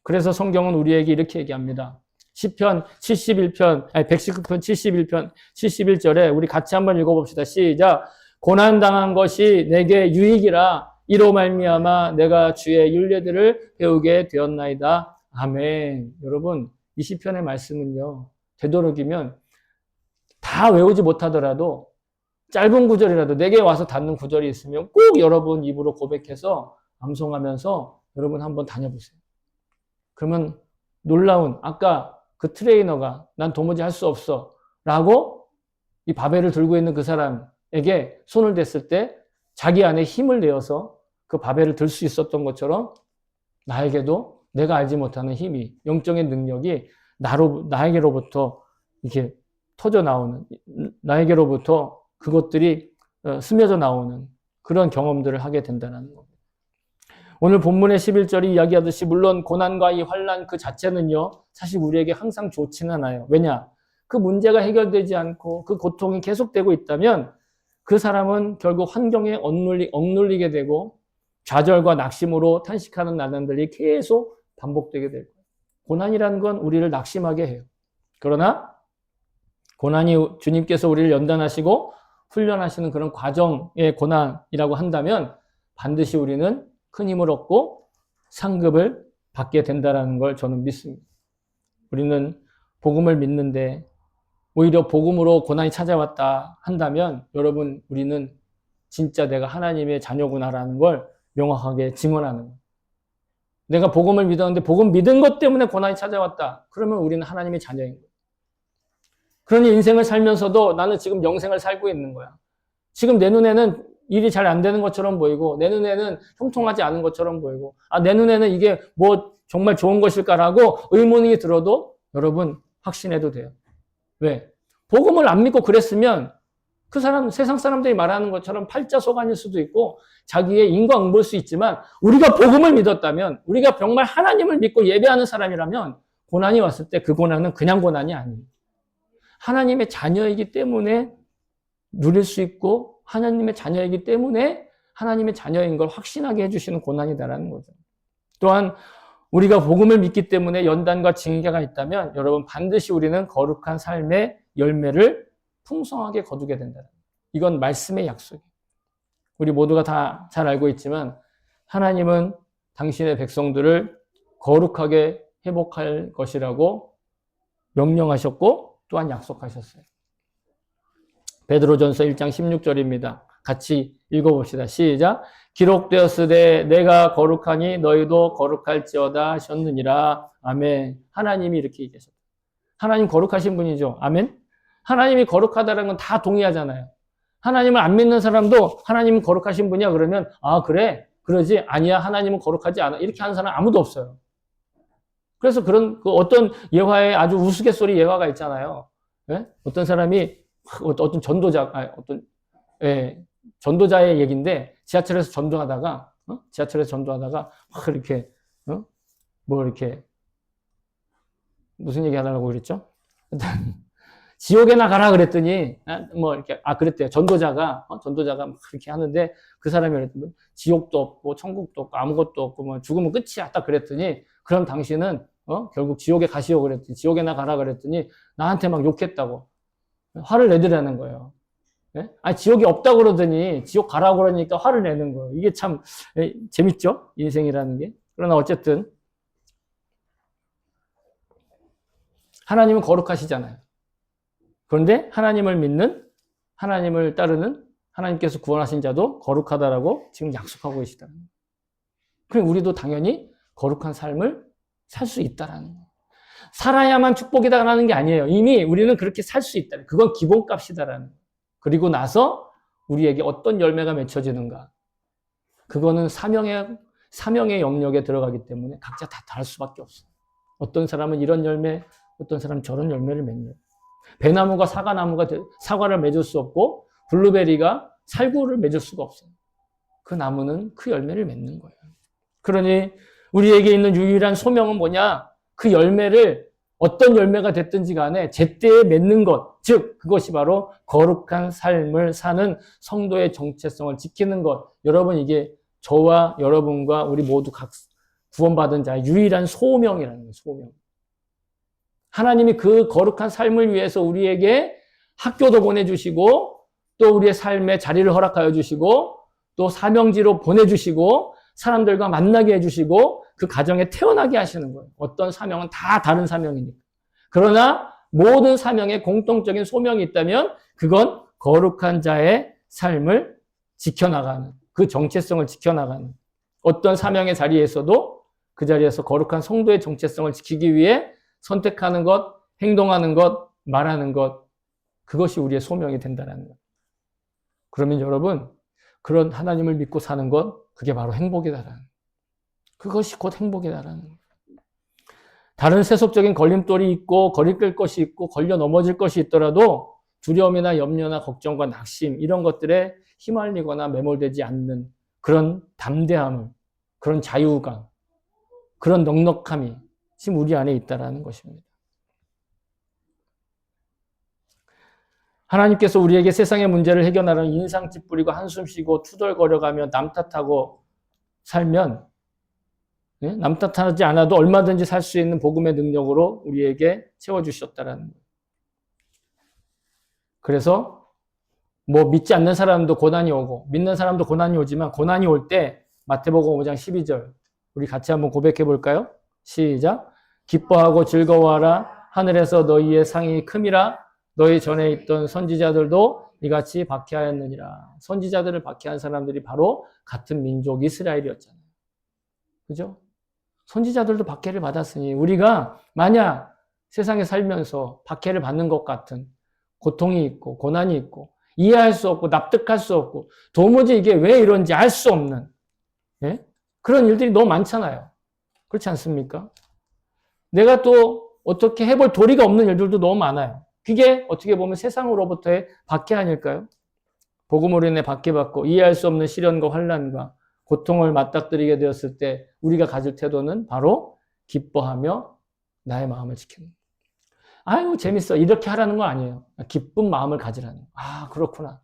그래서 성경은 우리에게 이렇게 얘기합니다. 시편 119편 71편 71절에 우리 같이 한번 읽어봅시다. 시작. 고난당한 것이 내게 유익이라 이로 말미암아 내가 주의 율례들을 배우게 되었나이다. 아멘. 여러분 이 시편의 말씀은요. 되도록이면 다 외우지 못하더라도 짧은 구절이라도 내게 와서 닿는 구절이 있으면 꼭 여러분 입으로 고백해서 암송하면서 여러분 한번 다녀보세요. 그러면 놀라운 아까 그 트레이너가 난 도무지 할 수 없어 라고 이 바벨을 들고 있는 그 사람에게 손을 댔을 때 자기 안에 힘을 내어서 그 바벨을 들 수 있었던 것처럼 나에게도 내가 알지 못하는 힘이 영적인 능력이 나에게로부터 이렇게 터져 나오는 나에게로부터 그것들이 스며져 나오는 그런 경험들을 하게 된다는 겁니다. 오늘 본문의 11절이 이야기하듯이 물론 고난과 이 환난 그 자체는요. 사실 우리에게 항상 좋지는 않아요. 왜냐? 그 문제가 해결되지 않고 그 고통이 계속되고 있다면 그 사람은 결국 환경에 억눌리게 되고 좌절과 낙심으로 탄식하는 나날들이 계속 반복되게 될 거예요. 고난이라는 건 우리를 낙심하게 해요. 그러나 고난이 주님께서 우리를 연단하시고 훈련하시는 그런 과정의 고난이라고 한다면 반드시 우리는 큰 힘을 얻고 상급을 받게 된다는 걸 저는 믿습니다. 우리는 복음을 믿는데 오히려 복음으로 고난이 찾아왔다 한다면 여러분 우리는 진짜 내가 하나님의 자녀구나라는 걸 명확하게 증언하는 거예요. 내가 복음을 믿었는데 복음 믿은 것 때문에 고난이 찾아왔다. 그러면 우리는 하나님의 자녀인 거예요. 그러니 인생을 살면서도 나는 지금 영생을 살고 있는 거야. 지금 내 눈에는 일이 잘 안 되는 것처럼 보이고 내 눈에는 형통하지 않은 것처럼 보이고 내 눈에는 이게 뭐 정말 좋은 것일까라고 의문이 들어도 여러분 확신해도 돼요. 왜? 복음을 안 믿고 그랬으면 그 사람 세상 사람들이 말하는 것처럼 팔자소간일 수도 있고 자기의 인과응보일 수 있지만 우리가 복음을 믿었다면 우리가 정말 하나님을 믿고 예배하는 사람이라면 고난이 왔을 때 그 고난은 그냥 고난이 아니에요. 하나님의 자녀이기 때문에 누릴 수 있고 하나님의 자녀이기 때문에 하나님의 자녀인 걸 확신하게 해주시는 고난이다라는 거죠. 또한 우리가 복음을 믿기 때문에 연단과 징계가 있다면 여러분 반드시 우리는 거룩한 삶의 열매를 풍성하게 거두게 된다. 이건 말씀의 약속이에요. 우리 모두가 다 잘 알고 있지만 하나님은 당신의 백성들을 거룩하게 회복할 것이라고 명령하셨고 또한 약속하셨어요. 베드로전서 1장 16절입니다. 같이 읽어봅시다. 시작. 기록되었으되 내가 거룩하니 너희도 거룩할지어다 하셨느니라. 아멘. 하나님이 이렇게 얘기하셨다. 하나님 거룩하신 분이죠. 아멘. 하나님이 거룩하다는 건 다 동의하잖아요. 하나님을 안 믿는 사람도 하나님은 거룩하신 분이야 그러면 그래 그러지 아니야 하나님은 거룩하지 않아 이렇게 하는 사람 아무도 없어요. 그래서 그런 어떤 예화에 아주 우스갯소리 예화가 있잖아요. 예? 어떤 사람이 어떤 전도자의 얘기인데 지하철에서 전도하다가 막 이렇게 이렇게 무슨 얘기 하려고 그랬죠? 지옥에나 가라 그랬더니 그랬대요. 전도자가 막 그렇게 하는데 그 사람이 그랬더니 지옥도 없고 천국도 없고 아무것도 없고 뭐 죽으면 끝이야 딱 그랬더니 그럼 당신은 결국 지옥에 가시오 그랬더니 지옥에나 가라 그랬더니 나한테 막 욕했다고 화를 내더라는 거예요. 네? 지옥이 없다고 그러더니 지옥 가라고 그러니까 화를 내는 거예요. 이게 참 재밌죠? 인생이라는 게. 그러나 어쨌든 하나님은 거룩하시잖아요. 그런데 하나님을 믿는, 하나님을 따르는, 하나님께서 구원하신 자도 거룩하다라고 지금 약속하고 계시다. 그럼 우리도 당연히 거룩한 삶을 살 수 있다라는 거예요. 살아야만 축복이다라는 게 아니에요. 이미 우리는 그렇게 살 수 있다. 그건 기본값이다라는 거예요. 그리고 나서 우리에게 어떤 열매가 맺혀지는가. 그거는 사명의 영역에 들어가기 때문에 각자 다 다를 수밖에 없어요. 어떤 사람은 이런 열매, 어떤 사람은 저런 열매를 맺는. 배나무가 사과를 맺을 수 없고 블루베리가 살구를 맺을 수가 없어요. 그 나무는 그 열매를 맺는 거예요. 그러니 우리에게 있는 유일한 소명은 뭐냐? 그 열매를 어떤 열매가 됐든지 간에 제때에 맺는 것, 즉 그것이 바로 거룩한 삶을 사는 성도의 정체성을 지키는 것. 여러분, 이게 저와 여러분과 우리 모두 각 구원받은 자의 유일한 소명이라는 거예요. 소명. 하나님이 그 거룩한 삶을 위해서 우리에게 학교도 보내주시고 또 우리의 삶에 자리를 허락하여 주시고 또 사명지로 보내주시고 사람들과 만나게 해주시고 그 가정에 태어나게 하시는 거예요. 어떤 사명은 다 다른 사명이니까. 그러나 모든 사명에 공통적인 소명이 있다면 그건 거룩한 자의 삶을 지켜나가는, 그 정체성을 지켜나가는, 어떤 사명의 자리에서도 그 자리에서 거룩한 성도의 정체성을 지키기 위해 선택하는 것, 행동하는 것, 말하는 것, 그것이 우리의 소명이 된다는 것. 그러면 여러분, 그런 하나님을 믿고 사는 것, 그게 바로 행복이다라는, 그것이 곧 행복이다라는 거예요. 다른 세속적인 걸림돌이 있고 거리낄 것이 있고 걸려 넘어질 것이 있더라도 두려움이나 염려나 걱정과 낙심 이런 것들에 휘말리거나 매몰되지 않는 그런 담대함을, 그런 자유감, 그런 넉넉함이 지금 우리 안에 있다라는 것입니다. 하나님께서 우리에게 세상의 문제를 해결하려는 인상 찌푸리고 한숨 쉬고 투덜거려가며 남 탓하고 살면, 남 탓하지 않아도 얼마든지 살 수 있는 복음의 능력으로 우리에게 채워주셨다라는 거예요. 그래서 뭐 믿지 않는 사람도 고난이 오고 믿는 사람도 고난이 오지만 고난이 올 때 마태복음 5장 12절 우리 같이 한번 고백해 볼까요? 시작. 기뻐하고 즐거워하라. 하늘에서 너희의 상이 큼이라. 너희 전에 있던 선지자들도 이같이 박해하였느니라. 선지자들을 박해한 사람들이 바로 같은 민족 이스라엘이었잖아요. 그죠? 선지자들도 박해를 받았으니 우리가 만약 세상에 살면서 박해를 받는 것 같은 고통이 있고 고난이 있고 이해할 수 없고 납득할 수 없고 도무지 이게 왜 이런지 알 수 없는 그런 일들이 너무 많잖아요. 그렇지 않습니까? 내가 또 어떻게 해볼 도리가 없는 일들도 너무 많아요. 그게 어떻게 보면 세상으로부터의 박해 아닐까요? 복음으로 인해 박해받고 이해할 수 없는 시련과 환난과 고통을 맞닥뜨리게 되었을 때 우리가 가질 태도는 바로 기뻐하며 나의 마음을 지키는 거예요. 아유 재밌어 이렇게 하라는 거 아니에요. 기쁜 마음을 가지라는 거예요. 아 그렇구나.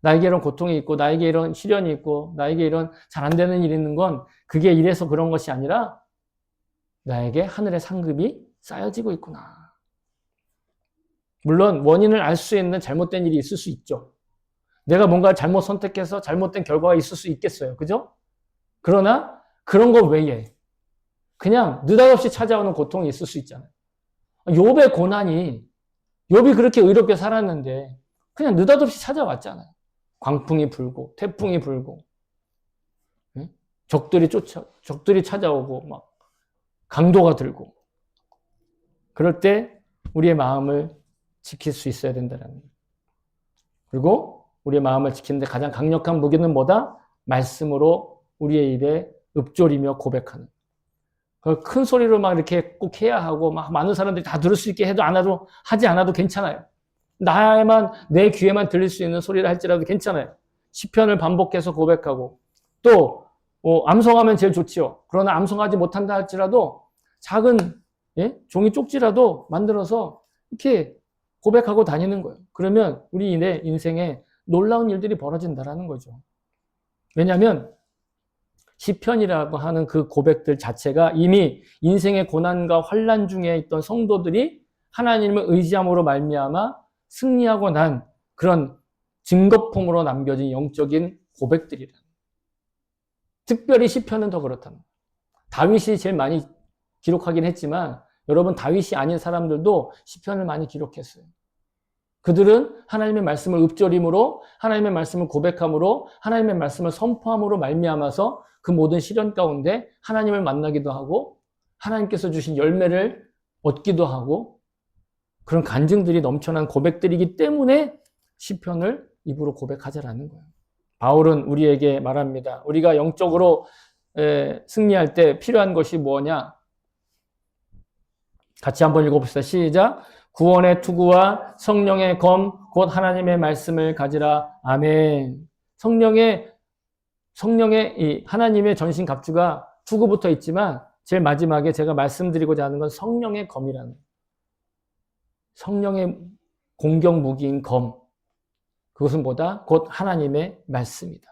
나에게 이런 고통이 있고 나에게 이런 시련이 있고 나에게 이런 잘 안 되는 일이 있는 건 그게 이래서 그런 것이 아니라 나에게 하늘의 상급이 쌓여지고 있구나. 물론 원인을 알 수 있는 잘못된 일이 있을 수 있죠. 내가 뭔가 잘못 선택해서 잘못된 결과가 있을 수 있겠어요. 그죠? 그러나 그런 거 외에 그냥 느닷없이 찾아오는 고통이 있을 수 있잖아요. 욥의 고난이 욥이 그렇게 의롭게 살았는데 그냥 느닷없이 찾아왔잖아요. 광풍이 불고 태풍이 불고 적들이 찾아오고 막 강도가 들고 그럴 때 우리의 마음을 지킬 수 있어야 된다는 거예요. 그리고 우리의 마음을 지키는데 가장 강력한 무기는 뭐다? 말씀으로 우리의 입에 읊조리며 고백하는. 큰 소리로 막 이렇게 꼭 해야 하고 막 많은 사람들이 다 들을 수 있게 해도 하지 않아도 괜찮아요. 내 귀에만 들릴 수 있는 소리를 할지라도 괜찮아요. 시편을 반복해서 고백하고 또 암송하면 제일 좋지요. 그러나 암송하지 못한다 할지라도 작은 종이 쪽지라도 만들어서 이렇게 고백하고 다니는 거예요. 그러면 우리 인생에 놀라운 일들이 벌어진다라는 거죠. 왜냐하면 시편이라고 하는 그 고백들 자체가 이미 인생의 고난과 환난 중에 있던 성도들이 하나님을 의지함으로 말미암아 승리하고 난 그런 증거품으로 남겨진 영적인 고백들이라. 특별히 시편은 더 그렇답니다. 다윗이 제일 많이 기록하긴 했지만 여러분 다윗이 아닌 사람들도 시편을 많이 기록했어요. 그들은 하나님의 말씀을 읊조림으로 하나님의 말씀을 고백함으로 하나님의 말씀을 선포함으로 말미암아서 그 모든 시련 가운데 하나님을 만나기도 하고 하나님께서 주신 열매를 얻기도 하고 그런 간증들이 넘쳐난 고백들이기 때문에 시편을 입으로 고백하자라는 거예요. 바울은 우리에게 말합니다. 우리가 영적으로 승리할 때 필요한 것이 뭐냐? 같이 한번 읽어봅시다. 시작. 구원의 투구와 성령의 검, 곧 하나님의 말씀을 가지라. 아멘. 성령의 이 하나님의 전신 갑주가 투구부터 있지만 제일 마지막에 제가 말씀드리고자 하는 건 성령의 검이라는 거예요. 성령의 공격 무기인 검. 그것은 뭐다? 곧 하나님의 말씀이다.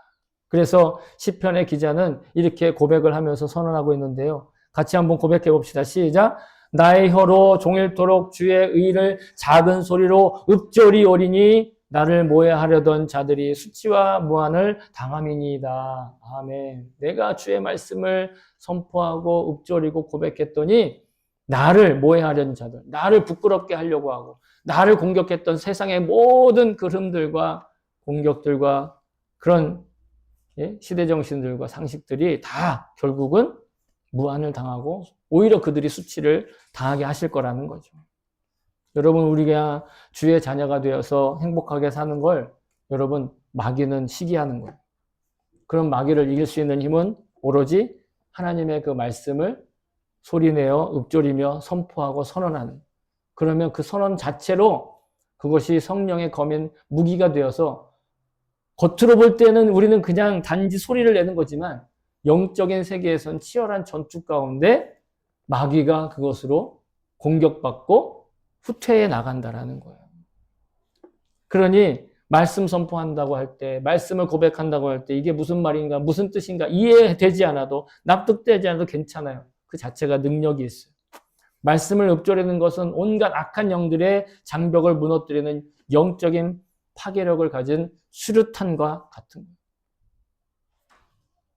그래서 시편의 기자는 이렇게 고백을 하면서 선언하고 있는데요. 같이 한번 고백해 봅시다. 시작. 나의 혀로 종일토록 주의 의를 작은 소리로 읊조리오리니 나를 모해하려던 자들이 수치와 무한을 당함이니이다. 아멘. 내가 주의 말씀을 선포하고 읊조리고 고백했더니 나를 모해하려는 자들, 나를 부끄럽게 하려고 하고 나를 공격했던 세상의 모든 그 흐름들과 공격들과 그런 시대정신들과 상식들이 다 결국은 무한을 당하고 오히려 그들이 수치를 당하게 하실 거라는 거죠. 여러분, 우리가 주의 자녀가 되어서 행복하게 사는 걸 여러분 마귀는 시기하는 거예요. 그런 마귀를 이길 수 있는 힘은 오로지 하나님의 그 말씀을 소리내어 읊조리며 선포하고 선언하는, 그러면 그 선언 자체로 그것이 성령의 검인 무기가 되어서 겉으로 볼 때는 우리는 그냥 단지 소리를 내는 거지만 영적인 세계에선 치열한 전투 가운데 마귀가 그것으로 공격받고 후퇴해 나간다라는 거예요. 그러니 말씀 선포한다고 할 때, 말씀을 고백한다고 할 때 이게 무슨 말인가, 무슨 뜻인가 이해되지 않아도, 납득되지 않아도 괜찮아요. 그 자체가 능력이 있어요. 말씀을 읊조리는 것은 온갖 악한 영들의 장벽을 무너뜨리는 영적인 파괴력을 가진 수류탄과 같은 거예요.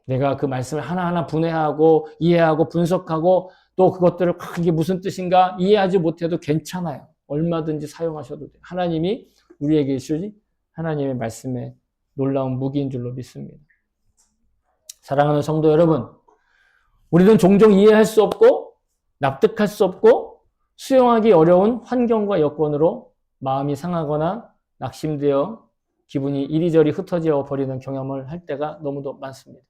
내가 그 말씀을 하나하나 분해하고 이해하고 분석하고 또 그것들을 이게 무슨 뜻인가 이해하지 못해도 괜찮아요. 얼마든지 사용하셔도 돼요. 하나님이 우리에게 주신 하나님의 말씀에 놀라운 무기인 줄로 믿습니다. 사랑하는 성도 여러분, 우리는 종종 이해할 수 없고 납득할 수 없고 수용하기 어려운 환경과 여건으로 마음이 상하거나 낙심되어 기분이 이리저리 흩어져 버리는 경험을 할 때가 너무도 많습니다.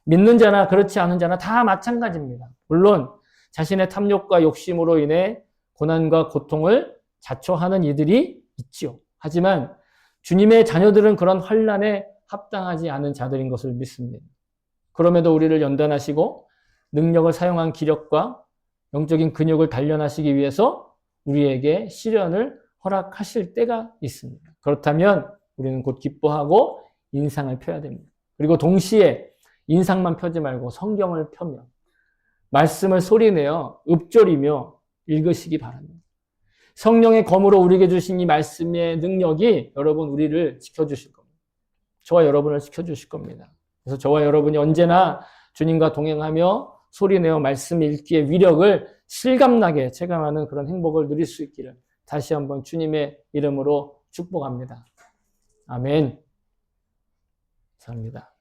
믿는 자나 그렇지 않은 자나 다 마찬가지입니다. 물론 자신의 탐욕과 욕심으로 인해 고난과 고통을 자초하는 이들이 있죠. 하지만 주님의 자녀들은 그런 환난에 합당하지 않은 자들인 것을 믿습니다. 그럼에도 우리를 연단하시고 능력을 사용한 기력과 영적인 근육을 단련하시기 위해서 우리에게 시련을 허락하실 때가 있습니다. 그렇다면 우리는 곧 기뻐하고 인상을 펴야 됩니다. 그리고 동시에 인상만 펴지 말고 성경을 펴며 말씀을 소리내어 읊조리며 읽으시기 바랍니다. 성령의 검으로 우리에게 주신 이 말씀의 능력이 여러분 우리를 지켜주실 겁니다. 저와 여러분을 지켜주실 겁니다. 그래서 저와 여러분이 언제나 주님과 동행하며 소리내어 말씀 읽기의 위력을 실감나게 체감하는 그런 행복을 누릴 수 있기를 다시 한번 주님의 이름으로 축복합니다. 아멘. 감사합니다.